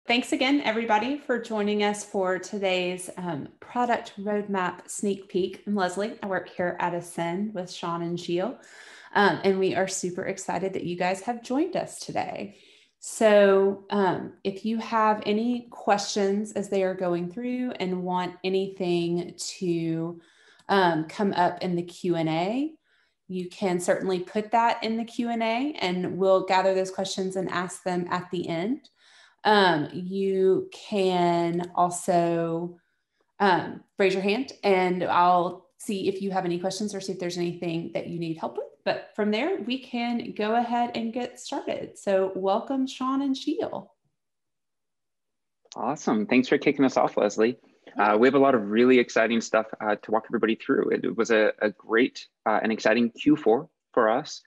Thanks again, everybody, for joining us for today's product roadmap sneak peek. I'm Leslie. I work here at Ascend with Sean and Sheel, and we are super excited that you guys have joined us today. So if you have any questions as they are going through and want anything to come up in the Q&A, you can certainly put that in the Q&A and we'll gather those questions and ask them at the end. You can also raise your hand and I'll see if you have any questions or see if there's anything that you need help with. But from there, we can go ahead and get started. So welcome, Sean and Sheel. Awesome. Thanks for kicking us off, Leslie. We have a lot of really exciting stuff to walk everybody through. It was a great and exciting Q4 for us.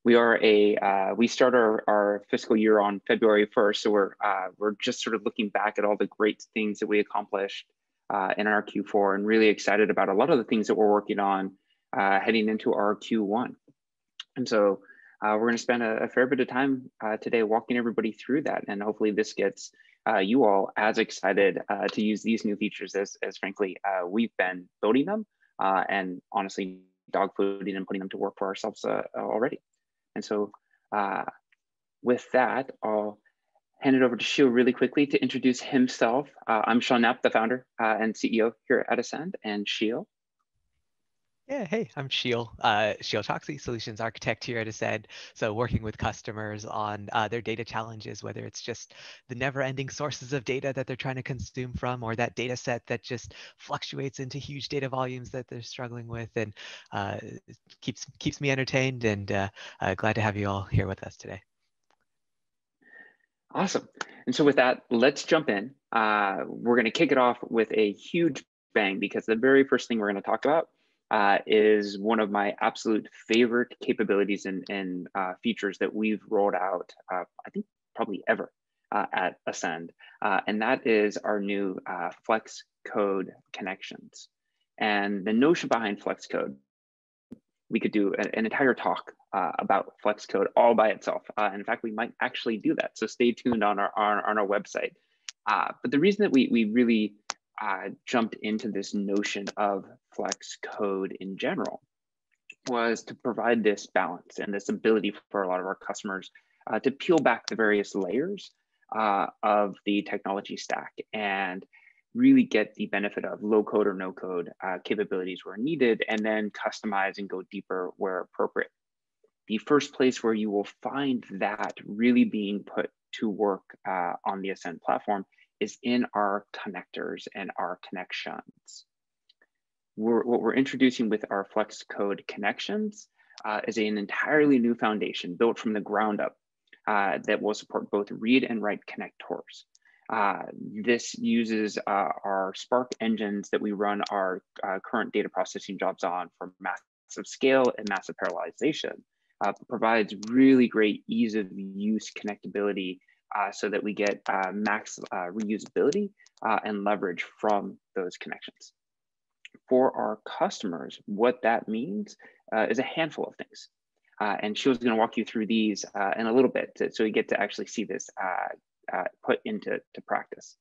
We start our fiscal year on February 1st, so we're just sort of looking back at all the great things that we accomplished in our Q4 and really excited about a lot of the things that we're working on heading into our Q1. And so we're going to spend a fair bit of time today walking everybody through that, and hopefully this gets you all as excited to use these new features as frankly we've been building them and honestly dogfooding and putting them to work for ourselves already. And so with that, I'll hand it over to Sheel really quickly to introduce himself. I'm Sean Knapp, the founder and CEO here at Ascend, and Sheel. Yeah, hey, I'm Sheel Choksi, solutions architect here at Ascend. So working with customers on their data challenges, whether it's just the never-ending sources of data that they're trying to consume from, or that data set that just fluctuates into huge data volumes that they're struggling with, and keeps me entertained, and glad to have you all here with us today. Awesome. And so with that, let's jump in. We're going to kick it off with a huge bang because the very first thing we're going to talk about is one of my absolute favorite capabilities and features that we've rolled out, I think probably ever at Ascend, and that is our new Flex Code connections. And the notion behind Flex Code, we could do an entire talk about Flex Code all by itself. In fact, we might actually do that. So stay tuned on our website. But the reason that we really jumped into this notion of Flex Code in general was to provide this balance and this ability for a lot of our customers to peel back the various layers of the technology stack and really get the benefit of low code or no code capabilities where needed, and then customize and go deeper where appropriate. The first place where you will find that really being put to work on the Ascend platform is in our connectors and our connections. What we're introducing with our Flex Code connections is an entirely new foundation built from the ground up that will support both read and write connectors. This uses our Spark engines that we run our current data processing jobs on for massive scale and massive parallelization. Provides really great ease of use connectability so that we get max reusability and leverage from those connections. For our customers, what that means is a handful of things. And Sheel's going to walk you through these in a little bit so you get to actually see this put into practice.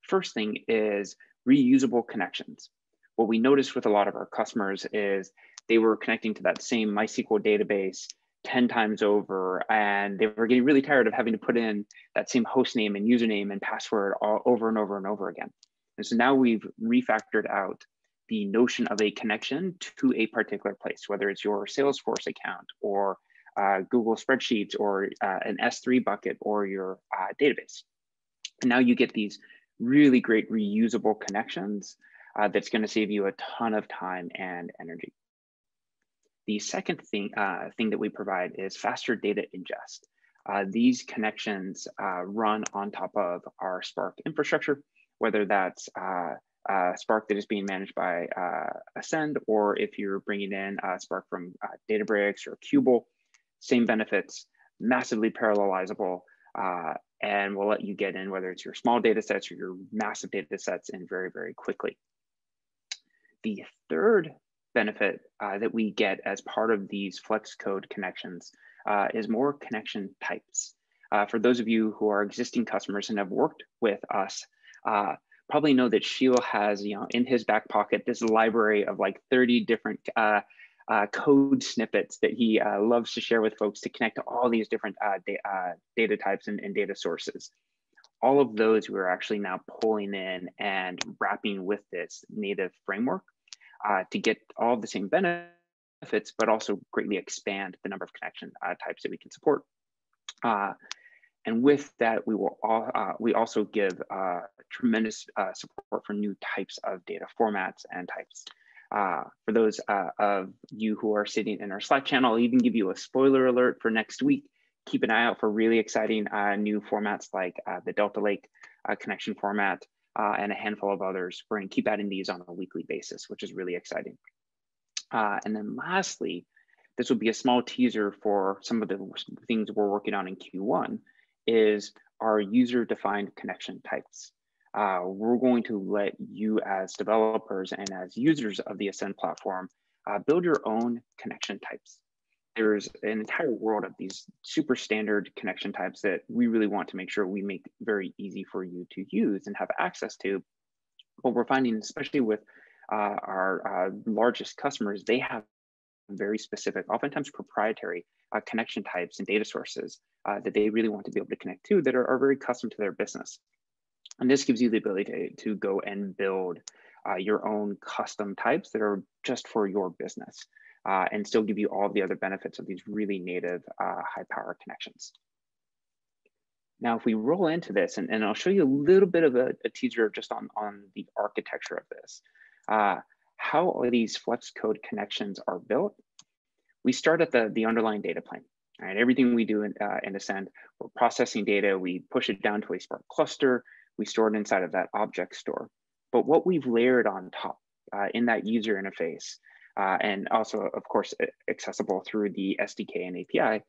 First thing is reusable connections. What we noticed with a lot of our customers is they were connecting to that same MySQL database 10 times over, and they were getting really tired of having to put in that same host name and username and password all over and over and over again. And so now we've refactored out the notion of a connection to a particular place, whether it's your Salesforce account or Google Spreadsheets or an S3 bucket or your database. And now you get these really great reusable connections that's going to save you a ton of time and energy. The second thing that we provide is faster data ingest. These connections run on top of our Spark infrastructure, whether that's Spark that is being managed by Ascend, or if you're bringing in Spark from Databricks or Qubel, same benefits, massively parallelizable, and we'll let you get in whether it's your small data sets or your massive data sets in very, very quickly. The third benefit that we get as part of these Flex Code connections is more connection types. For those of you who are existing customers and have worked with us, probably know that Sheel has, in his back pocket, this library of like 30 different code snippets that he loves to share with folks to connect to all these different data types and data sources. All of those we're actually now pulling in and wrapping with this native framework to get all the same benefits, but also greatly expand the number of connection types that we can support. And with that, we also give tremendous support for new types of data formats and types. For those of you who are sitting in our Slack channel, I'll even give you a spoiler alert for next week. Keep an eye out for really exciting new formats like the Delta Lake connection format and a handful of others. We're going to keep adding these on a weekly basis, which is really exciting. And then lastly, this will be a small teaser for some of the things we're working on in Q1 is our user-defined connection types. We're going to let you as developers and as users of the Ascend platform build your own connection types. There's an entire world of these super standard connection types that we really want to make sure we make very easy for you to use and have access to. What we're finding, especially with our largest customers, they have very specific, oftentimes proprietary connection types and data sources that they really want to be able to connect to that are very custom to their business. And this gives you the ability to go and build your own custom types that are just for your business and still give you all the other benefits of these really native high power connections. Now, if we roll into this, and I'll show you a little bit of a teaser just on the architecture of this, how all these flex code connections are built. We start at the underlying data plane. All right, everything we do in Ascend, we're processing data, we push it down to a Spark cluster, we store it inside of that object store. But what we've layered on top in that user interface, and also, of course, accessible through the SDK and API,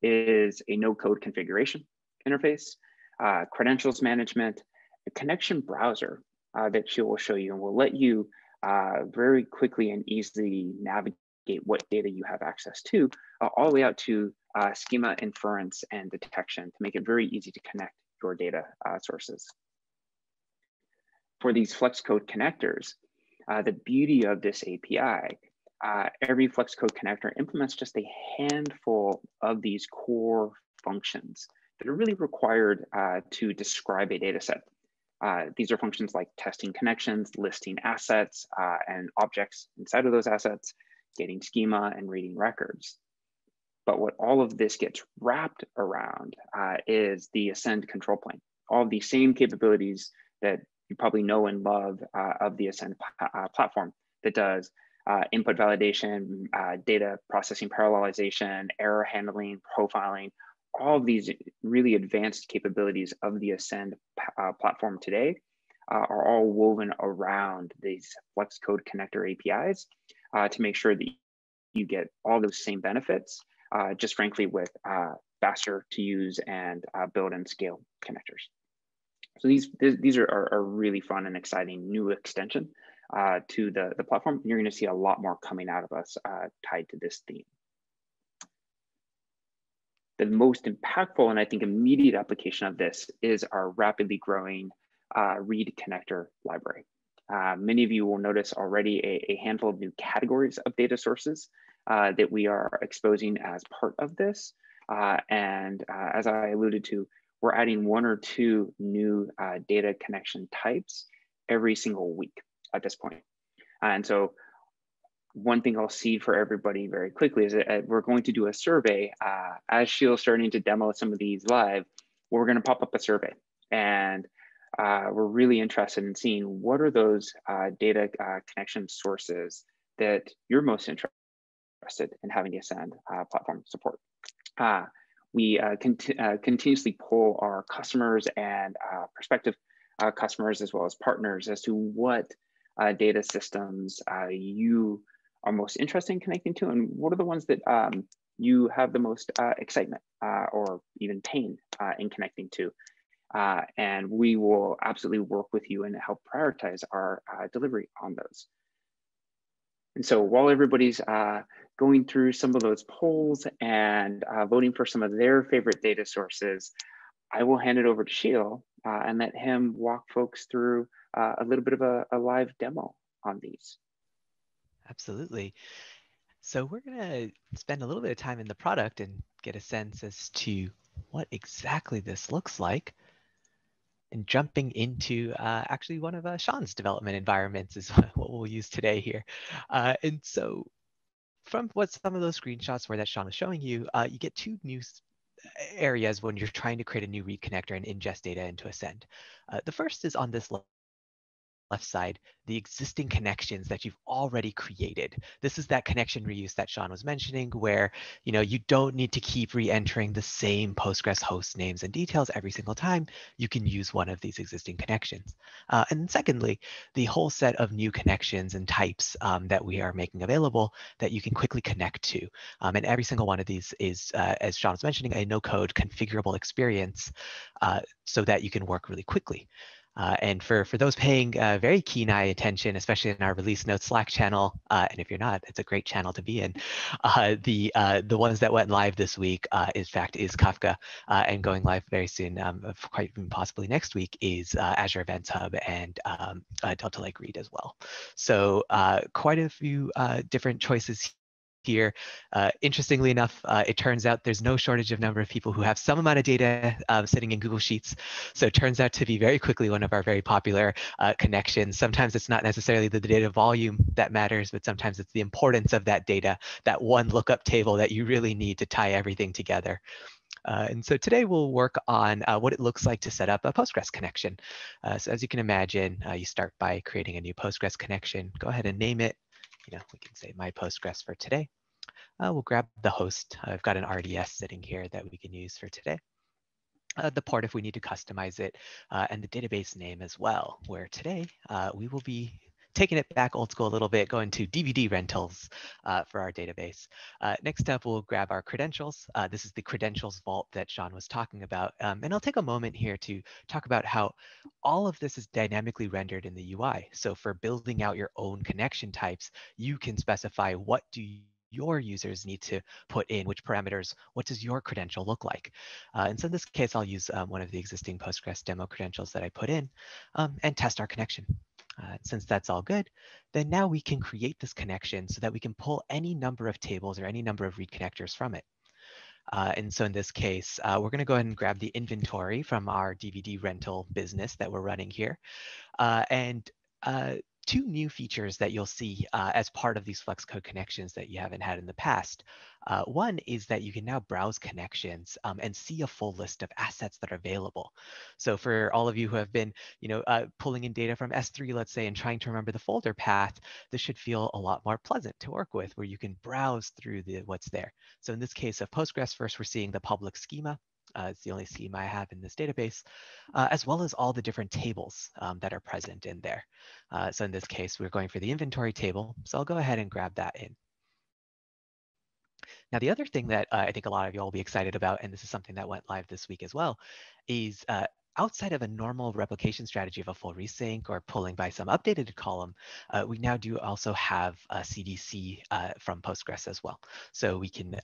is a no-code configuration interface, credentials management, a connection browser that she will show you, and will let you very quickly and easily navigate what data you have access to, all the way out to schema inference and detection to make it very easy to connect your data sources. For these Flex Code connectors, the beauty of this API, every Flex Code connector implements just a handful of these core functions that are really required to describe a data set. These are functions like testing connections, listing assets and objects inside of those assets, getting schema and reading records. But what all of this gets wrapped around is the Ascend control plane. All of the same capabilities that you probably know and love of the Ascend platform that does input validation, data processing parallelization, error handling, profiling, all of these really advanced capabilities of the Ascend platform today are all woven around these Flex Code connector APIs to make sure that you get all those same benefits, just frankly with faster to use and build and scale connectors. So these are a really fun and exciting new extension to the platform. You're going to see a lot more coming out of us tied to this theme. The most impactful and I think immediate application of this is our rapidly growing read connector library. Many of you will notice already a handful of new categories of data sources that we are exposing as part of this. And as I alluded to, we're adding 1 or 2 new data connection types every single week at this point. And so one thing I'll see for everybody very quickly is that we're going to do a survey as Sheel's starting to demo some of these live. We're going to pop up a survey, and we're really interested in seeing what are those data connection sources that you're most interested in having the Ascend platform support. We continuously poll our customers and prospective customers as well as partners as to what data systems you are most interested in connecting to, and what are the ones that you have the most excitement or even pain in connecting to. And we will absolutely work with you and help prioritize our delivery on those. And so while everybody's going through some of those polls and voting for some of their favorite data sources, I will hand it over to Sheel and let him walk folks through a little bit of a live demo on these. Absolutely. So we're going to spend a little bit of time in the product and get a sense as to what exactly this looks like. And jumping into actually one of Sean's development environments is what we'll use today here. And so from what some of those screenshots where that Sean was showing you, you get two new areas when you're trying to create a new read connector and ingest data into Ascend. The first is on this left side, the existing connections that you've already created. This is that connection reuse that Sean was mentioning, where you don't need to keep re-entering the same Postgres host names and details every single time. You can use one of these existing connections. And secondly, the whole set of new connections and types that we are making available that you can quickly connect to. And every single one of these is, as Sean was mentioning, a no-code configurable experience so that you can work really quickly. And for those paying very keen eye attention, especially in our release notes Slack channel, and if you're not, it's a great channel to be in. The ones that went live this week, in fact, is Kafka, and going live very soon, quite possibly next week, is Azure Events Hub and Delta Lake Read as well. So quite a few different choices here. Interestingly enough, it turns out there's no shortage of number of people who have some amount of data sitting in Google Sheets. So it turns out to be very quickly one of our very popular connections. Sometimes it's not necessarily the data volume that matters, but sometimes it's the importance of that data, that one lookup table that you really need to tie everything together. And so today we'll work on what it looks like to set up a Postgres connection. So as you can imagine, you start by creating a new Postgres connection. Go ahead and name it. We can say my Postgres for today. We'll grab the host. I've got an RDS sitting here that we can use for today. The port if we need to customize it, and the database name as well, where today we will be taking it back old school a little bit, going to DVD rentals for our database. Next up, we'll grab our credentials. This is the credentials vault that Sean was talking about. And I'll take a moment here to talk about how all of this is dynamically rendered in the UI. So for building out your own connection types, you can specify what do your users need to put in, which parameters, what does your credential look like? And so in this case, I'll use one of the existing Postgres demo credentials that I put in and test our connection. Since that's all good, then now we can create this connection so that we can pull any number of tables or any number of read connectors from it. And so in this case, we're going to go ahead and grab the inventory from our DVD rental business that we're running here. And two new features that you'll see as part of these Flex Code connections that you haven't had in the past. One is that you can now browse connections and see a full list of assets that are available. So for all of you who have been, pulling in data from S3, let's say, and trying to remember the folder path, this should feel a lot more pleasant to work with, where you can browse through what's there. So in this case of Postgres, first we're seeing the public schema. It's the only schema I have in this database, as well as all the different tables that are present in there. So in this case, we're going for the inventory table. So I'll go ahead and grab that in. Now, the other thing that I think a lot of you will be excited about, and this is something that went live this week as well, is outside of a normal replication strategy of a full resync or pulling by some updated column, we now do also have a CDC from Postgres as well. So we can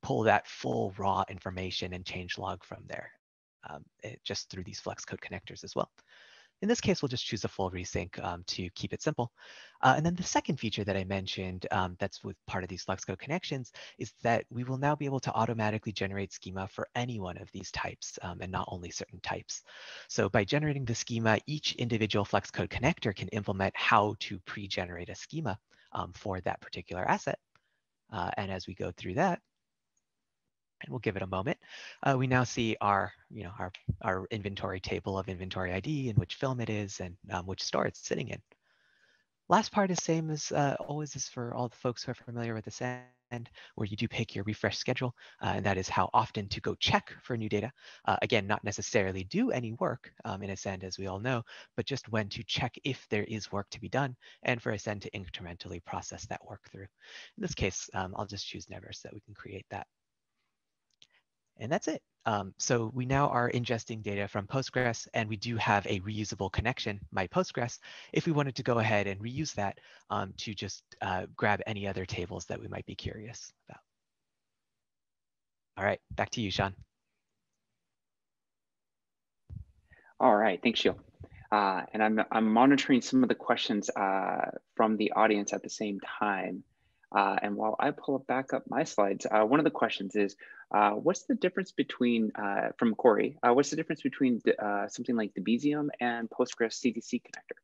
pull that full raw information and change log from there just through these Flex Code connectors as well. In this case, we'll just choose a full resync to keep it simple. And then the second feature that I mentioned that's with part of these Flex Code connections is that we will now be able to automatically generate schema for any one of these types and not only certain types. So by generating the schema, each individual Flex Code connector can implement how to pre-generate a schema for that particular asset. And as we go through that, and we'll give it a moment. We now see our inventory table of inventory ID and which film it is and which store it's sitting in. Last part is same as always is for all the folks who are familiar with Ascend, where you do pick your refresh schedule, and that is how often to go check for new data. Again, not necessarily do any work in Ascend, as we all know, but just when to check if there is work to be done, and for Ascend to incrementally process that work through. In this case, I'll just choose never so that we can create that. And that's it. So we now are ingesting data from Postgres, and we do have a reusable connection, my Postgres, if we wanted to go ahead and reuse that to just grab any other tables that we might be curious about. All right, back to you, Sean. All right, thanks, Sheel. And I'm monitoring some of the questions from the audience at the same time. And while I pull back up my slides, one of the questions is, what's the difference between, from Corey, what's the difference between something like Debezium and Postgres CDC connector?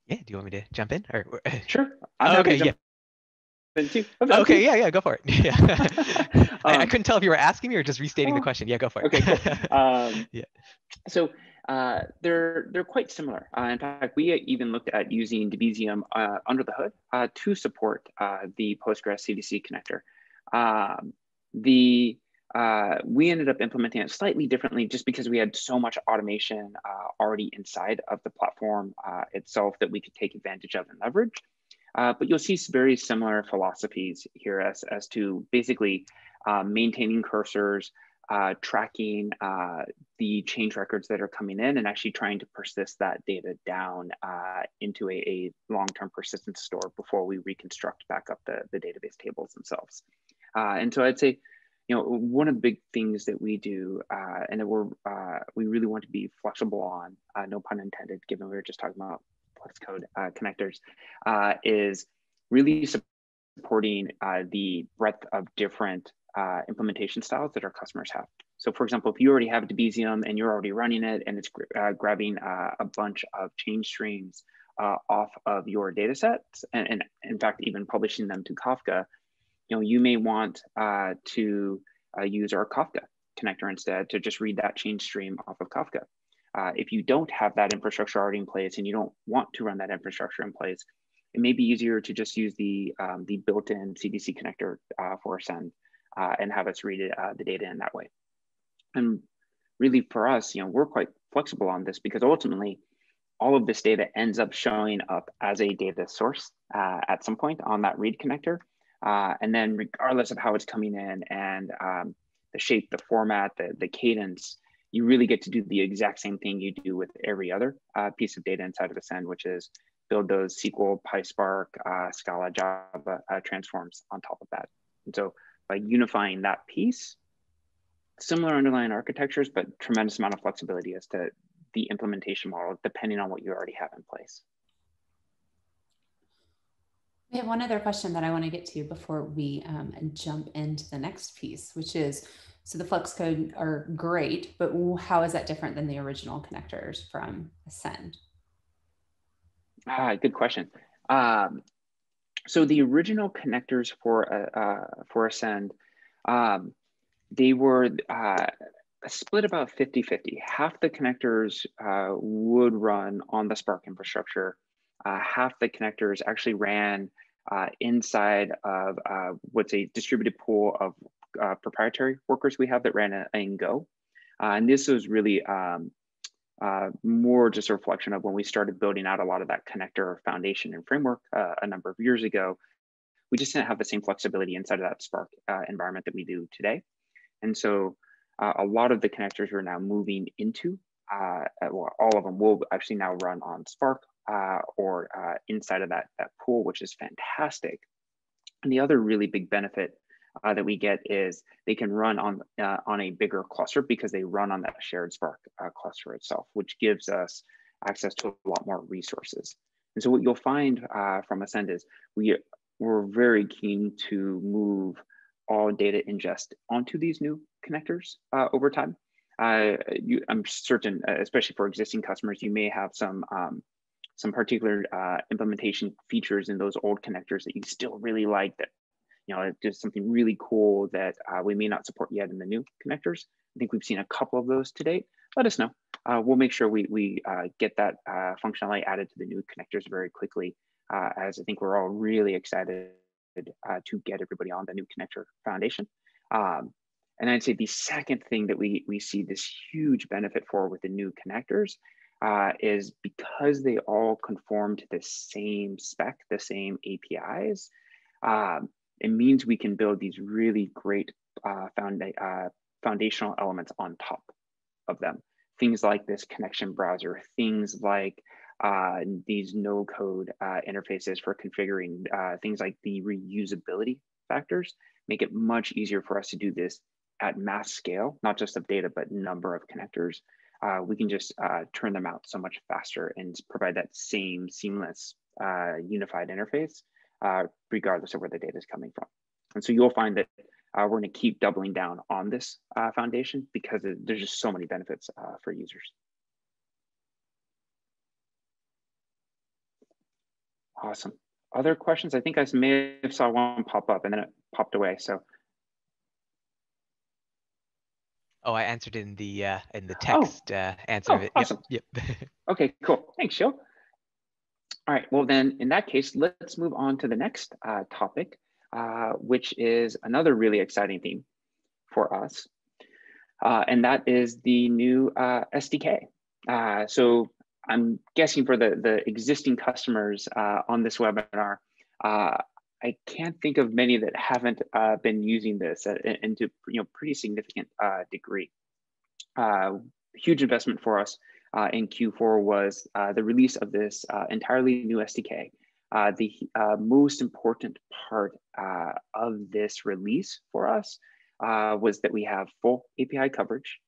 Yeah, do you want me to jump in? Or Sure, I'm happy to jump in too. Okay, yeah, go for it. Yeah. I couldn't tell if you were asking me or just restating the question. Yeah, go for it. Okay, cool. Yeah. So they're quite similar. In fact, we even looked at using Debezium under the hood to support the Postgres CDC connector. We ended up implementing it slightly differently just because we had so much automation already inside of the platform itself that we could take advantage of and leverage. But you'll see very similar philosophies here as to basically maintaining cursors, tracking the change records that are coming in, and actually trying to persist that data down into a long-term persistence store before we reconstruct back up the database tables themselves. And so I'd say, one of the big things that we do and that we really want to be flexible on, no pun intended, given we were just talking about Flex code connectors, is really supporting the breadth of different implementation styles that our customers have. So for example, if you already have Debezium and you're already running it and it's grabbing a bunch of change streams off of your data sets, and in fact, even publishing them to Kafka, you may want to use our Kafka connector instead to just read that change stream off of Kafka. If you don't have that infrastructure already in place and you don't want to run that infrastructure in place, it may be easier to just use the built-in CDC connector for Ascend and have us read the data in that way. And really for us, we're quite flexible on this because ultimately all of this data ends up showing up as a data source at some point on that read connector. And then regardless of how it's coming in and the shape, the format, the cadence, you really get to do the exact same thing you do with every other piece of data inside of Ascend, which is build those SQL, PySpark, Scala, Java transforms on top of that. And so by unifying that piece, similar underlying architectures, but tremendous amount of flexibility as to the implementation model, depending on what you already have in place. We have one other question that I want to get to before we jump into the next piece, which is, so the Flex code are great, but how is that different than the original connectors from Ascend? Good question. So the original connectors for Ascend, they were split about 50-50. Half the connectors would run on the Spark infrastructure. Half the connectors actually ran inside of what's a distributed pool of proprietary workers we have that ran in Go. And this was really more just a reflection of when we started building out a lot of that connector foundation and framework a number of years ago. We just didn't have the same flexibility inside of that Spark environment that we do today. And so a lot of the connectors we're now moving into, well, all of them will actually now run on Spark or inside of that pool, which is fantastic. And the other really big benefit that we get is they can run on a bigger cluster because they run on that shared Spark cluster itself, which gives us access to a lot more resources. And so what you'll find from Ascend is we're very keen to move all data ingest onto these new connectors over time. I'm certain, especially for existing customers, you may have some particular implementation features in those old connectors that you still really like, that just something really cool that we may not support yet in the new connectors. I think we've seen a couple of those to date. Let us know. We'll make sure we get that functionality added to the new connectors very quickly, as I think we're all really excited to get everybody on the new connector foundation. And I'd say the second thing that we see this huge benefit for with the new connectors is because they all conform to the same spec, the same APIs, it means we can build these really great foundational elements on top of them. Things like this connection browser, things like these no-code interfaces for configuring, things like the reusability factors make it much easier for us to do this at mass scale, not just of data, but number of connectors. We can just turn them out so much faster and provide that same seamless unified interface, regardless of where the data is coming from. And so you'll find that we're going to keep doubling down on this foundation because there's just so many benefits for users. Awesome. Other questions? I think I may have saw one pop up and then it popped away. So. Oh, I answered in the text answer of it. Awesome. Yep. Okay, cool. Thanks, Sheel. All right. Well, then in that case, let's move on to the next topic, which is another really exciting theme for us. And that is the new SDK. So I'm guessing for the existing customers on this webinar, I can't think of many that haven't been using this and to pretty significant degree. Huge investment for us in Q4 was the release of this entirely new SDK. The most important part of this release for us was that we have full API coverage.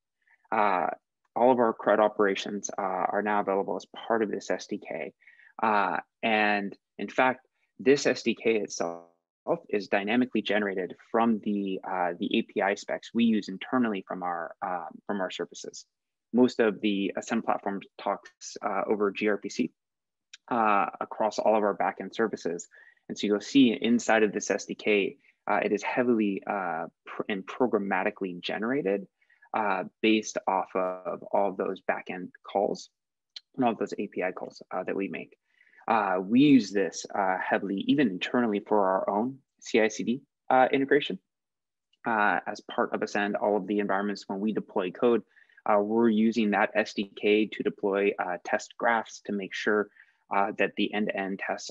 All of our CRUD operations are now available as part of this SDK. And in fact, this SDK itself is dynamically generated from the API specs we use internally from our services. Most of the Ascend platform talks over gRPC across all of our backend services. And so you'll see inside of this SDK, it is heavily and programmatically generated based off of all of those backend calls and all of those API calls that we make. We use this heavily, even internally for our own CI/CD integration. As part of Ascend, all of the environments when we deploy code, we're using that SDK to deploy test graphs to make sure that the end-to-end tests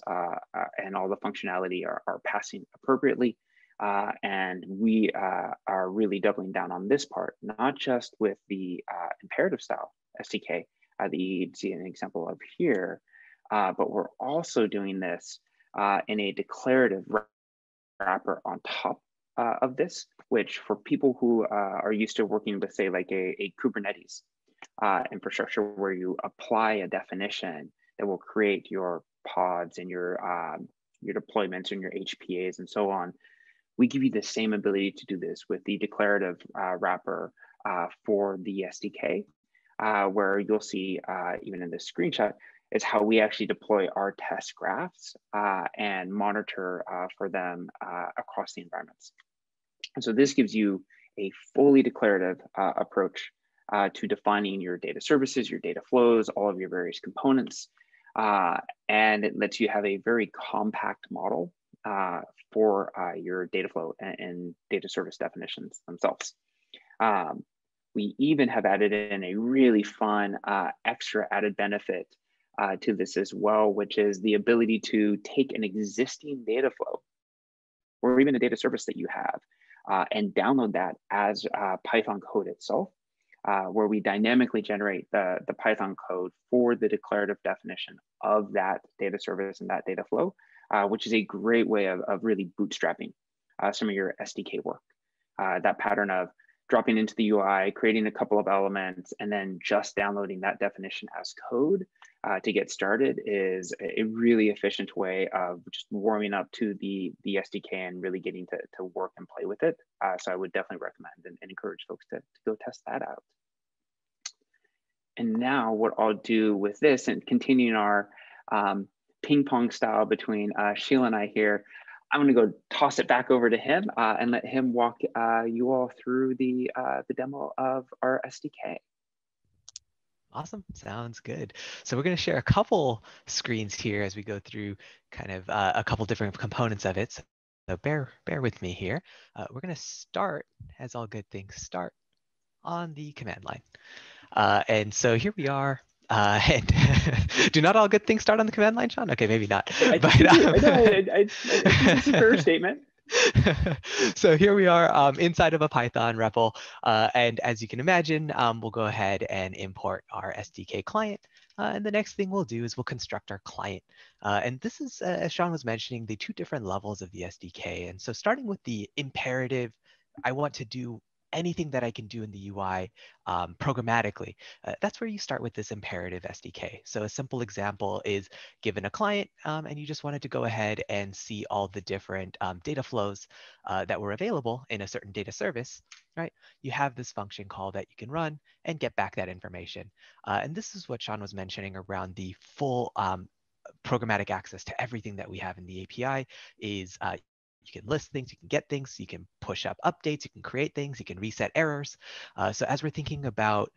and all the functionality are passing appropriately. And we are really doubling down on this part, not just with the imperative style SDK that you see an example of here, but we're also doing this in a declarative wrapper on top of this, which for people who are used to working with, say, like a Kubernetes infrastructure where you apply a definition that will create your pods and your deployments and your HPAs and so on, we give you the same ability to do this with the declarative wrapper for the SDK, where you'll see, even in this screenshot, is how we actually deploy our test graphs and monitor for them across the environments. And so this gives you a fully declarative approach to defining your data services, your data flows, all of your various components. And it lets you have a very compact model for your data flow and data service definitions themselves. We even have added in a really fun extra added benefit to this as well, which is the ability to take an existing data flow or even a data service that you have and download that as Python code itself, where we dynamically generate the Python code for the declarative definition of that data service and that data flow, which is a great way of really bootstrapping some of your SDK work. That pattern of dropping into the UI, creating a couple of elements, and then just downloading that definition as code to get started is a really efficient way of just warming up to the SDK and really getting to work and play with it. So I would definitely recommend and encourage folks to go test that out. And now what I'll do with this and continuing our ping pong style between Sheel and I here, I'm going to go toss it back over to him and let him walk you all through the demo of our SDK. Awesome, sounds good. So we're going to share a couple screens here as we go through kind of a couple different components of it. So bear with me here. We're going to start, as all good things start, on the command line. And so here we are. And do not all good things start on the command line, Sean? Okay, maybe not. I think it's a fair statement. So here we are inside of a Python REPL. And as you can imagine, we'll go ahead and import our SDK client. And the next thing we'll do is we'll construct our client. And this is, as Sean was mentioning, the two different levels of the SDK. And so starting with the imperative, I want to do anything that I can do in the UI programmatically. That's where you start with this imperative SDK. So a simple example is given a client and you just wanted to go ahead and see all the different data flows that were available in a certain data service, right? You have this function call that you can run and get back that information. And this is what Sean was mentioning around the full programmatic access to everything that we have in the API is you can list things, you can get things, you can push up updates, you can create things, you can reset errors. So as we're thinking about,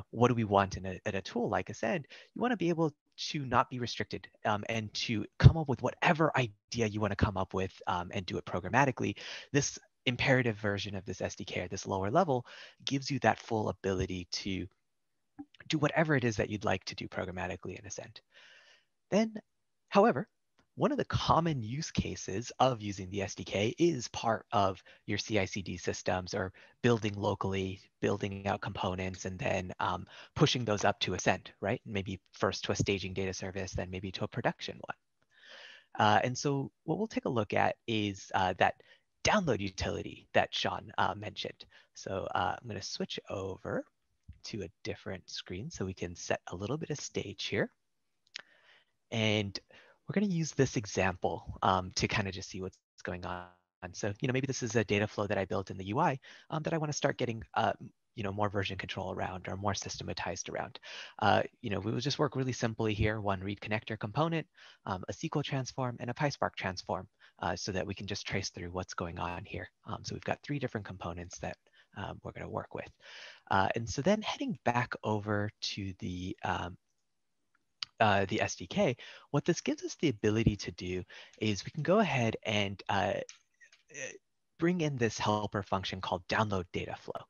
what do we want in a tool like Ascend, you want to be able to not be restricted and to come up with whatever idea you want to come up with and do it programmatically. This imperative version of this SDK at this lower level gives you that full ability to do whatever it is that you'd like to do programmatically in Ascend. Then, however, one of the common use cases of using the SDK is part of your CI/CD systems or building locally, building out components, and then pushing those up to Ascend, right? Maybe first to a staging data service, then maybe to a production one. And so what we'll take a look at is that download utility that Sean mentioned. So I'm going to switch over to a different screen so we can set a little bit of stage here. And we're going to use this example to kind of just see what's going on. So, maybe this is a data flow that I built in the UI that I want to start getting, more version control around or more systematized around. We will just work really simply here, one read connector component, a SQL transform, and a PySpark transform so that we can just trace through what's going on here. So we've got 3 different components that we're going to work with. And so then heading back over to the SDK, what this gives us the ability to do is we can go ahead and bring in this helper function called download data flow.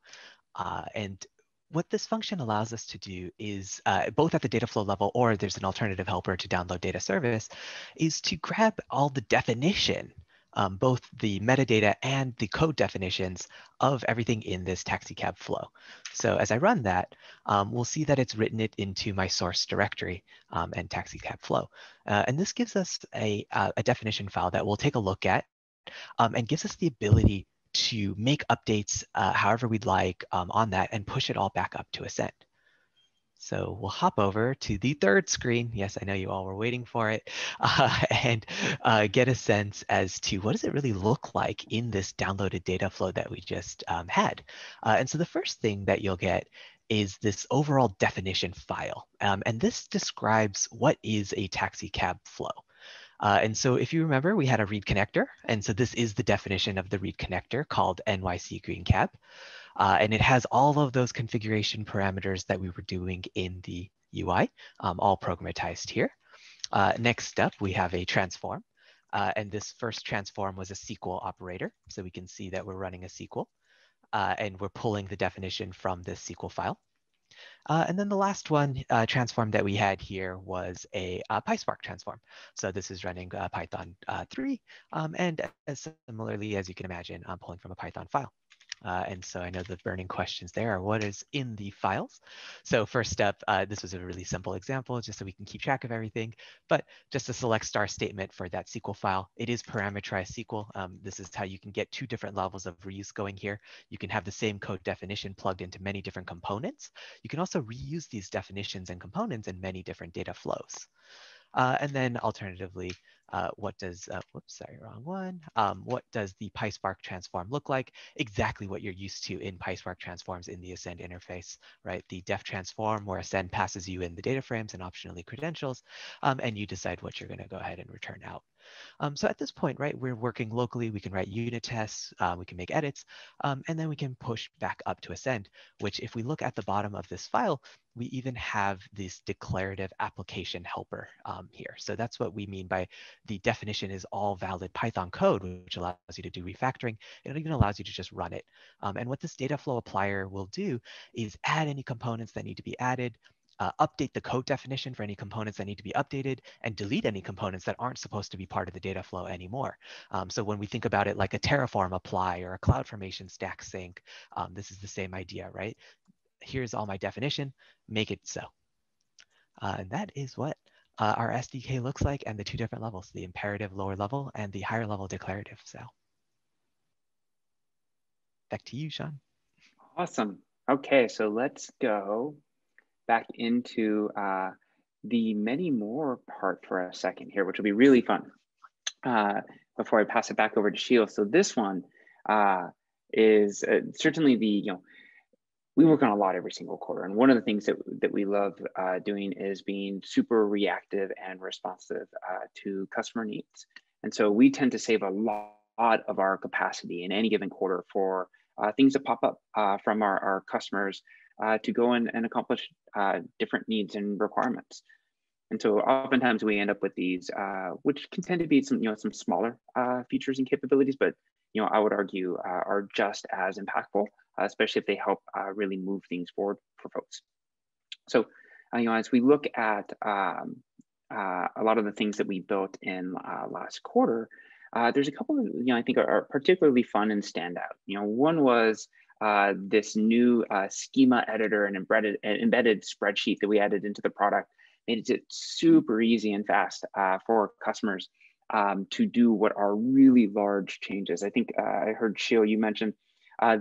And what this function allows us to do is both at the data flow level, or there's an alternative helper to download data service, is to grab all the definition, both the metadata and the code definitions of everything in this taxi cab flow. So as I run that, we'll see that it's written it into my source directory and taxi cab flow. And this gives us a definition file that we'll take a look at and gives us the ability to make updates however we'd like on that and push it all back up to Ascend. So we'll hop over to the third screen. Yes, I know you all were waiting for it, and get a sense as to what does it really look like in this downloaded data flow that we just had. And so the first thing that you'll get is this overall definition file. And this describes what is a taxi cab flow. And so if you remember, we had a read connector. And so this is the definition of the read connector called NYC Green Cab. And it has all of those configuration parameters that we were doing in the UI, all programmatized here. Next up, we have a transform. And this first transform was a SQL operator. So we can see that we're running a SQL. And we're pulling the definition from this SQL file. And then the last one transform that we had here was a PySpark transform. So this is running Python 3. And similarly, as you can imagine, I'm pulling from a Python file. And so I know the burning questions there are what is in the files. So first up, this was a really simple example just so we can keep track of everything, but just a select star statement for that SQL file. It is parameterized SQL. This is how you can get 2 different levels of reuse going here. You can have the same code definition plugged into many different components. You can also reuse these definitions and components in many different data flows. And then alternatively, what does, whoops, sorry, wrong one. What does the PySpark transform look like? Exactly what you're used to in PySpark transforms in the Ascend interface, right? The def transform where Ascend passes you in the data frames and optionally credentials, and you decide what you're going to go ahead and return out. So at this point, right, we're working locally. We can write unit tests, we can make edits, and then we can push back up to Ascend, which if we look at the bottom of this file, we even have this declarative application helper here. So that's what we mean by the definition is all valid Python code, which allows you to do refactoring. It even allows you to just run it. And what this data flow applier will do is add any components that need to be added, update the code definition for any components that need to be updated, and delete any components that aren't supposed to be part of the data flow anymore. So when we think about it like a Terraform apply or a CloudFormation stack sync, this is the same idea, right? Here's all my definition, make it so. And that is what our SDK looks like, and the two different levels, the imperative lower level and the higher level declarative. So back to you, Sean. Awesome. Okay, so let's go back into the many more part for a second here, which will be really fun before I pass it back over to Sheel. So this one is certainly the, we work on a lot every single quarter. And one of the things that we love doing is being super reactive and responsive to customer needs. And so we tend to save a lot of our capacity in any given quarter for things that pop up from our customers to go and accomplish different needs and requirements. And so oftentimes we end up with these, which can tend to be some, some smaller features and capabilities, but I would argue are just as impactful, especially if they help really move things forward for folks. So, as we look at a lot of the things that we built in last quarter, there's a couple of, I think are particularly fun and stand out. One was this new schema editor and embedded spreadsheet that we added into the product. Made it super easy and fast for customers to do what are really large changes. I think I heard Sheel, you mentioned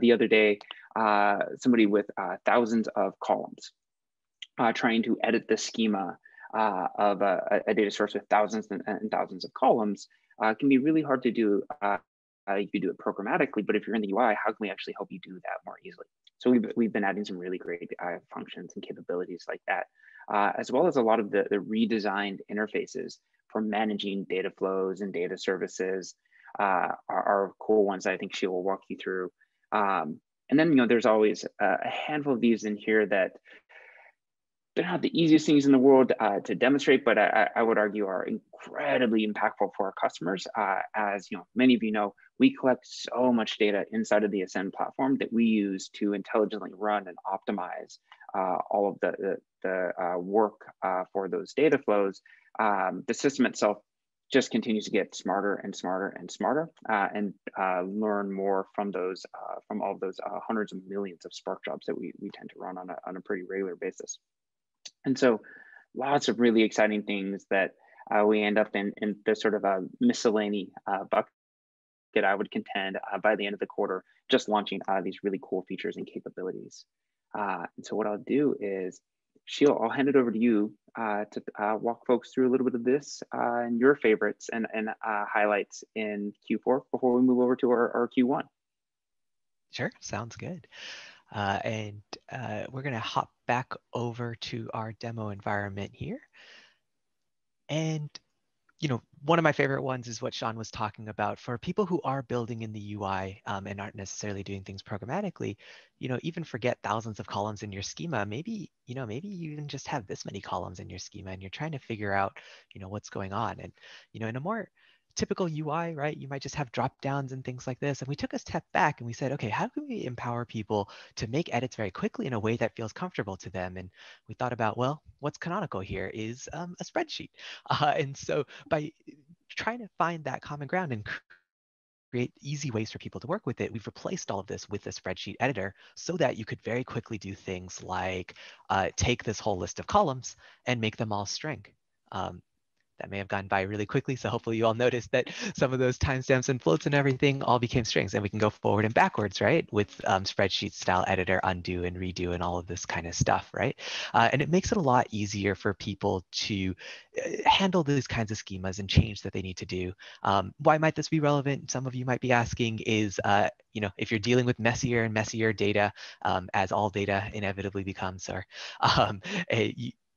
the other day, somebody with thousands of columns trying to edit the schema of a data source with thousands and thousands of columns can be really hard to do. You could do it programmatically, but if you're in the UI, how can we actually help you do that more easily? So we've been adding some really great functions and capabilities like that, as well as a lot of the redesigned interfaces for managing data flows and data services are cool ones that I think she will walk you through. And then, there's always a handful of these in here that they're not the easiest things in the world to demonstrate, but I would argue are incredibly impactful for our customers. As many of you know, we collect so much data inside of the Ascend platform that we use to intelligently run and optimize all of the work for those data flows. The system itself just continues to get smarter and smarter and smarter, and learn more from those from all of those hundreds of millions of Spark jobs that we tend to run on a pretty regular basis. And so lots of really exciting things that we end up in the sort of a miscellany bucket, I would contend, by the end of the quarter, just launching these really cool features and capabilities. And so what I'll do is, Sheel, I'll hand it over to you to walk folks through a little bit of this and your favorites and highlights in Q4 before we move over to our Q1. Sure, sounds good. And we're going to hop back over to our demo environment here. And, one of my favorite ones is what Sean was talking about. For people who are building in the UI and aren't necessarily doing things programmatically, even forget thousands of columns in your schema. Maybe you even just have this many columns in your schema and you're trying to figure out, what's going on. And, in a more typical UI, right, you might just have drop downs and things like this. And we took a step back and we said, okay, how can we empower people to make edits very quickly in a way that feels comfortable to them? And we thought about, well, what's canonical here is a spreadsheet. And so by trying to find that common ground and create easy ways for people to work with it, we've replaced all of this with a spreadsheet editor so that you could very quickly do things like take this whole list of columns and make them all string. That may have gone by really quickly, so hopefully you all noticed that some of those timestamps and floats and everything all became strings, and we can go forward and backwards, right, with spreadsheet style editor, undo and redo and all of this kind of stuff, right? And it makes it a lot easier for people to handle these kinds of schemas and change that they need to do. Why might this be relevant? Some of you might be asking is, if you're dealing with messier and messier data, as all data inevitably becomes, or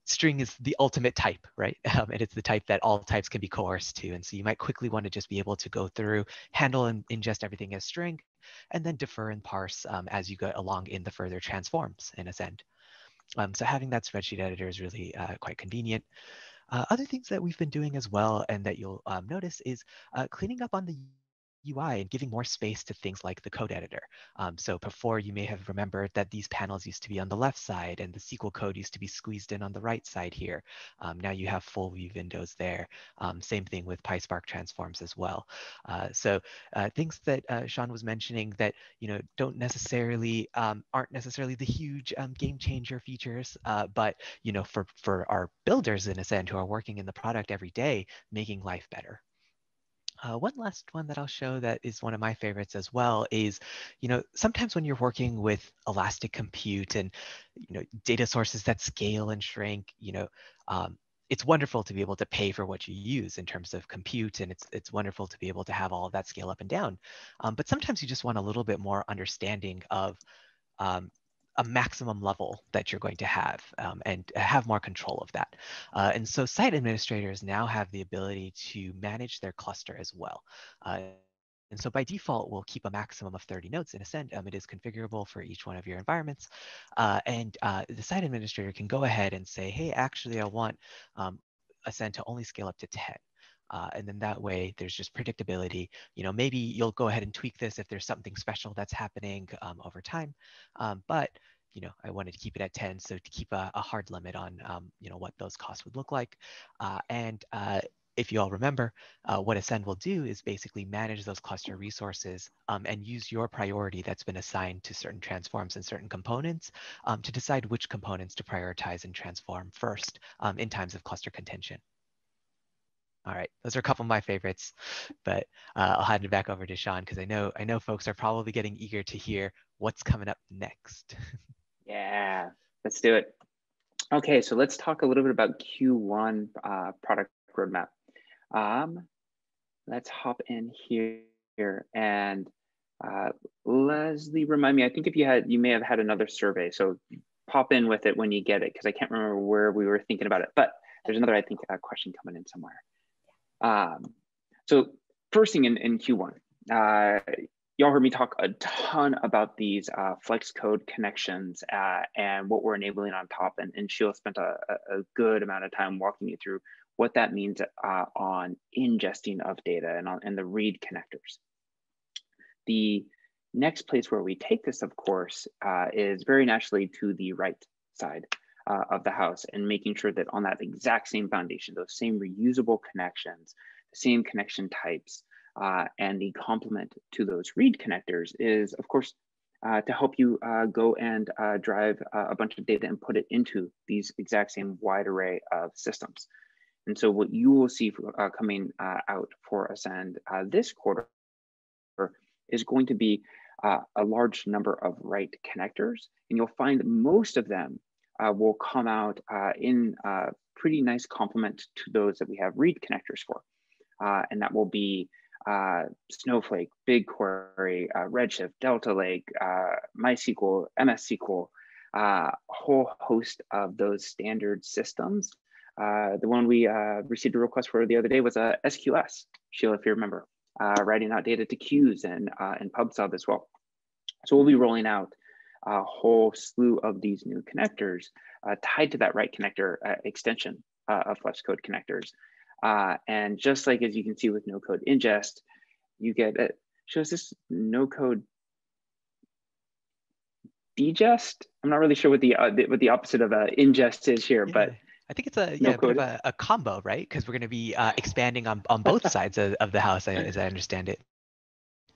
string is the ultimate type, right? And it's the type that all types can be coerced to. And so you might quickly want to just be able to go through, handle and ingest everything as string, and then defer and parse as you go along in the further transforms in Ascend. So having that spreadsheet editor is really quite convenient. Other things that we've been doing as well, and that you'll notice, is cleaning up on the UI and giving more space to things like the code editor. So before, you may have remembered that these panels used to be on the left side and the SQL code used to be squeezed in on the right side here. Now you have full view windows there. Same thing with PySpark transforms as well. So things that Sean was mentioning that don't necessarily aren't necessarily the huge game changer features, but for our builders in a sense who are working in the product every day, making life better. One last one that I'll show that is one of my favorites as well is, sometimes when you're working with elastic compute and, data sources that scale and shrink, it's wonderful to be able to pay for what you use in terms of compute, and it's wonderful to be able to have all of that scale up and down. But sometimes you just want a little bit more understanding of a maximum level that you're going to have and have more control of that. And so site administrators now have the ability to manage their cluster as well. And so by default, we'll keep a maximum of 30 nodes in Ascend. It is configurable for each one of your environments. And the site administrator can go ahead and say, hey, actually, I want Ascend to only scale up to 10. And then that way there's just predictability. Maybe you'll go ahead and tweak this if there's something special that's happening over time. But I wanted to keep it at 10, so to keep a hard limit on what those costs would look like. And if you all remember, what Ascend will do is basically manage those cluster resources and use your priority that's been assigned to certain transforms and certain components to decide which components to prioritize and transform first in times of cluster contention. All right, those are a couple of my favorites, but I'll hand it back over to Sean because I know folks are probably getting eager to hear what's coming up next. Yeah, let's do it. Okay, so let's talk a little bit about Q1 product roadmap. Let's hop in here and Leslie, remind me. I think you may have had another survey, so pop in with it when you get it because I can't remember where we were thinking about it. But there's another, I think, question coming in somewhere. So first thing in Q1, y'all heard me talk a ton about these flex code connections and what we're enabling on top. And Sheel spent a good amount of time walking you through what that means on ingesting of data and the read connectors. The next place where we take this, of course, is very naturally to the right side of the house and making sure that on that exact same foundation, those same reusable connections, the same connection types, and the complement to those read connectors is, of course, to help you go and drive a bunch of data and put it into these exact same wide array of systems. And so what you will see coming out for Ascend this quarter is going to be a large number of write connectors, and you'll find most of them will come out in pretty nice complement to those that we have read connectors for. And that will be Snowflake, BigQuery, Redshift, Delta Lake, MySQL, MS SQL, a whole host of those standard systems. The one we received a request for the other day was SQS, Sheel, if you remember, writing out data to queues and PubSub as well. So we'll be rolling out a whole slew of these new connectors tied to that write connector extension of Flex Code connectors. And just like as you can see with no code ingest, you get it shows this no code digest. I'm not really sure what the opposite of ingest is here, but I think it's a bit of a combo, right? Because we're going to be expanding on both sides of the house, as I understand it.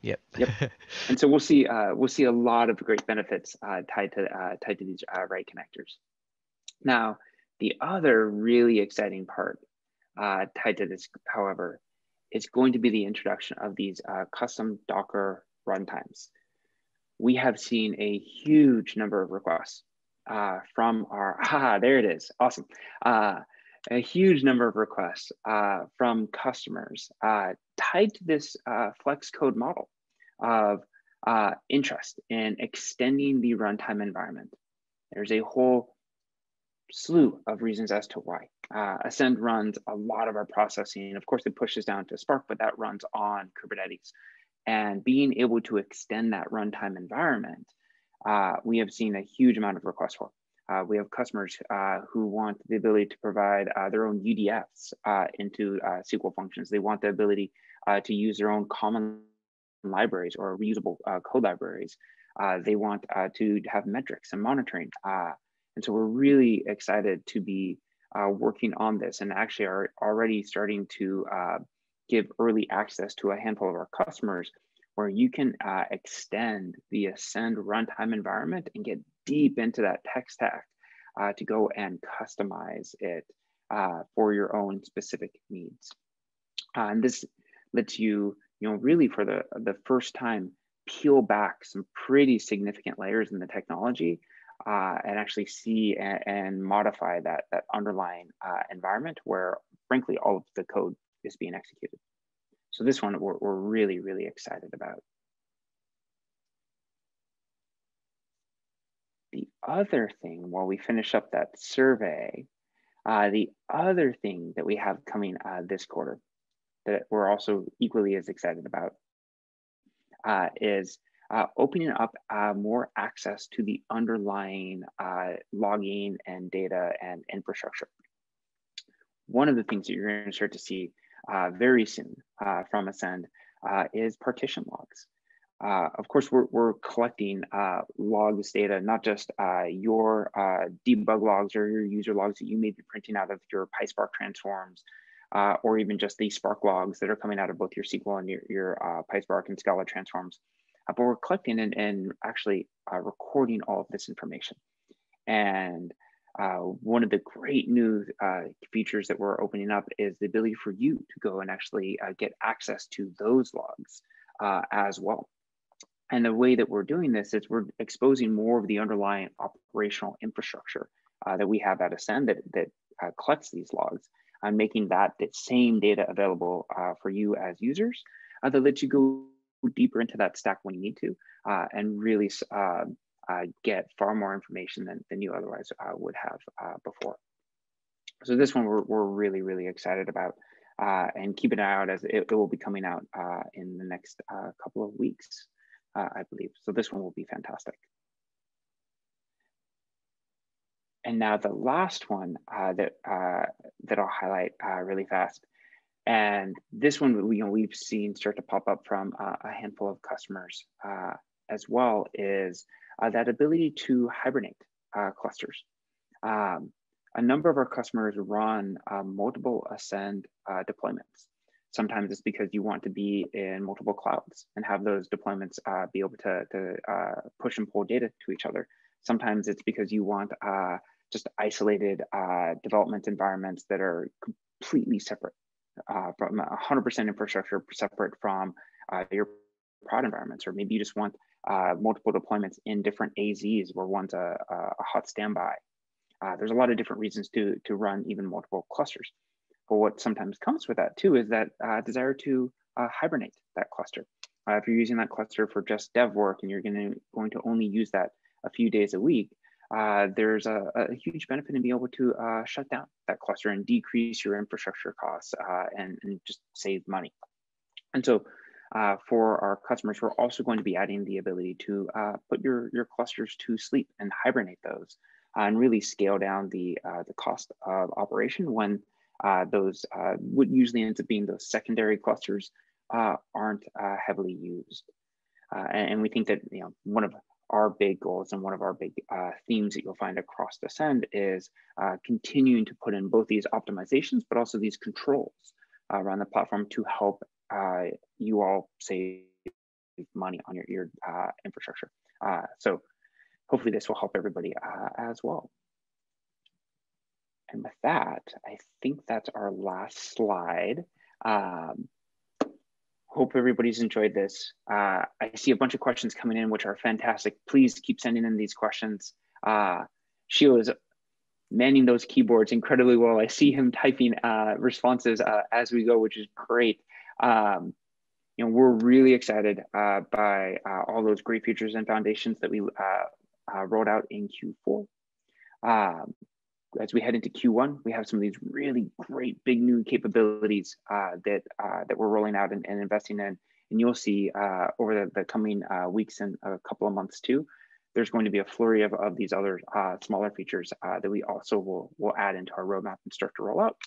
Yep. And so we'll see a lot of great benefits tied to these write connectors. Now, the other really exciting part tied to this, however, is going to be the introduction of these custom Docker runtimes. We have seen a huge number of requests from our, there it is, awesome. A huge number of requests from customers tied to this flex code model of interest in extending the runtime environment. There's a whole slew of reasons as to why. Ascend runs a lot of our processing. Of course, it pushes down to Spark, but that runs on Kubernetes. And being able to extend that runtime environment, we have seen a huge amount of requests for. We have customers who want the ability to provide their own UDFs into SQL functions. They want the ability to use their own common libraries or reusable code libraries. They want to have metrics and monitoring. And so we're really excited to be working on this, and actually are already starting to give early access to a handful of our customers where you can extend the Ascend runtime environment and get deep into that tech stack to go and customize it for your own specific needs. And this lets you, really for the first time, peel back some pretty significant layers in the technology and actually see and modify that underlying environment where, frankly, all of the code is being executed. So this one we're really, really excited about. The other thing, while we finish up that survey, the other thing that we have coming this quarter that we're also equally as excited about is opening up more access to the underlying logging and data and infrastructure. One of the things that you're going to start to see very soon from Ascend is partition logs. Of course, we're collecting logs data, not just your debug logs or your user logs that you may be printing out of your PySpark transforms, or even just the Spark logs that are coming out of both your SQL and your PySpark and Scala transforms. But we're collecting and actually recording all of this information. And one of the great new features that we're opening up is the ability for you to go and actually get access to those logs as well. And the way that we're doing this is we're exposing more of the underlying operational infrastructure that we have at Ascend that collects these logs, and making that same data available for you as users that lets you go deeper into that stack when you need to and really get far more information than you otherwise would have before. So this one we're really, really excited about, and keep an eye out as it will be coming out in the next couple of weeks, I believe. So this one will be fantastic. And now the last one that I'll highlight really fast, and this one we've seen start to pop up from a handful of customers as well, is that ability to hibernate clusters. A number of our customers run multiple Ascend deployments. Sometimes it's because you want to be in multiple clouds and have those deployments be able to push and pull data to each other. Sometimes it's because you want just isolated development environments that are completely separate from 100% infrastructure, separate from your prod environments, or maybe you just want multiple deployments in different AZs where one's a hot standby. There's a lot of different reasons to run even multiple clusters. But what sometimes comes with that too is that desire to hibernate that cluster. If you're using that cluster for just dev work and you're going to only use that a few days a week, there's a huge benefit in being able to shut down that cluster and decrease your infrastructure costs and just save money. And so for our customers, we're also going to be adding the ability to put your clusters to sleep and hibernate those and really scale down the cost of operation when those what usually ends up being those secondary clusters aren't heavily used. And we think that one of our big goals and one of our big themes that you'll find across Ascend is continuing to put in both these optimizations, but also these controls around the platform to help you all save money on your infrastructure. So hopefully this will help everybody as well. And with that, I think that's our last slide. Hope everybody's enjoyed this. I see a bunch of questions coming in, which are fantastic. Please keep sending in these questions. Sheel is manning those keyboards incredibly well. I see him typing responses as we go, which is great. We're really excited by all those great features and foundations that we rolled out in Q4. As we head into Q1, we have some of these really great big new capabilities that we're rolling out and investing in. And you'll see over the coming weeks and a couple of months too, there's going to be a flurry of these other smaller features that we also will add into our roadmap and start to roll out.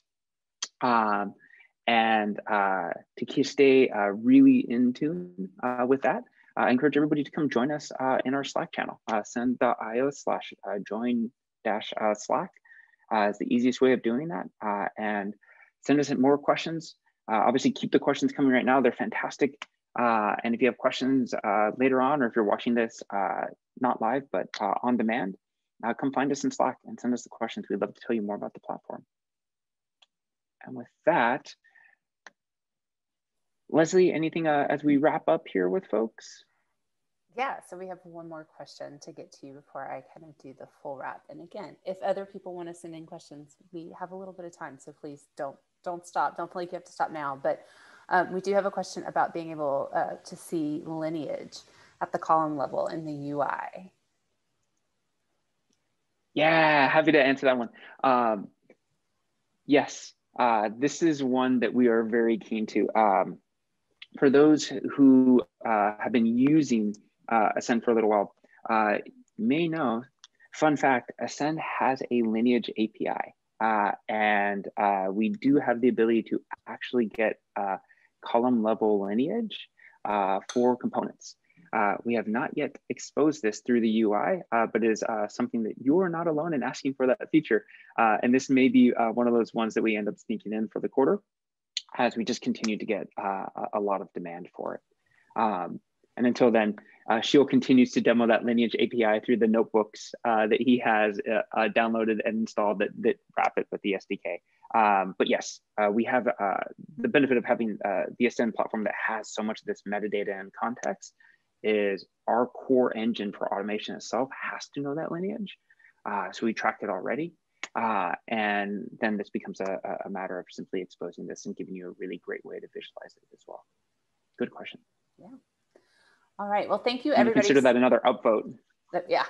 And to stay really in tune with that, I encourage everybody to come join us in our Slack channel. send.io/join-slack is the easiest way of doing that. And send us more questions. Obviously, keep the questions coming right now. They're fantastic. And if you have questions later on, or if you're watching this not live, but on demand, come find us in Slack and send us the questions. We'd love to tell you more about the platform. And with that, Leslie, anything as we wrap up here with folks? Yeah, so we have one more question to get to before I kind of do the full wrap. And again, if other people want to send in questions, we have a little bit of time, so please don't stop. Don't feel like you have to stop now. But we do have a question about being able to see lineage at the column level in the UI. Yeah, happy to answer that one. Yes, this is one that we are very keen to. For those who have been using Ascend for a little while, may know, fun fact, Ascend has a lineage API. And we do have the ability to actually get column level lineage for components. We have not yet exposed this through the UI, but it is something that you are not alone in asking for that feature. And this may be one of those ones that we end up sneaking in for the quarter, as we just continue to get a lot of demand for it. And until then, Sheel continues to demo that lineage API through the notebooks that he has downloaded and installed that wrap it with the SDK. But yes, we have the benefit of having the Ascend platform that has so much of this metadata and context. Is our core engine for automation itself has to know that lineage. So we tracked it already. And then this becomes a matter of simply exposing this and giving you a really great way to visualize it as well. Good question. Yeah. All right. Well, thank you, everybody. Consider that another upvote. Yeah,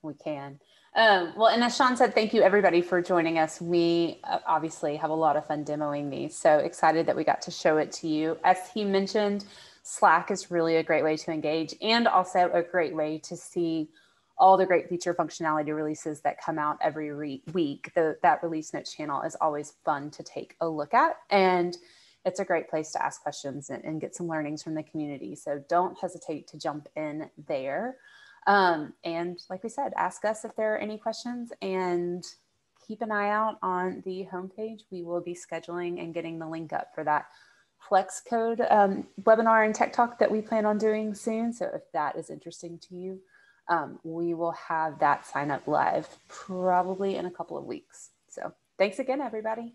we can. Well, and as Sean said, thank you, everybody, for joining us. We obviously have a lot of fun demoing these. So excited that we got to show it to you. As he mentioned, Slack is really a great way to engage, and also a great way to see all the great feature functionality releases that come out every week. That release notes channel is always fun to take a look at, and it's a great place to ask questions and get some learnings from the community. So don't hesitate to jump in there. And like we said, ask us if there are any questions, and keep an eye out on the homepage. We will be scheduling and getting the link up for that Flex Code webinar and tech talk that we plan on doing soon. So if that is interesting to you, we will have that sign up live probably in a couple of weeks. So thanks again, everybody.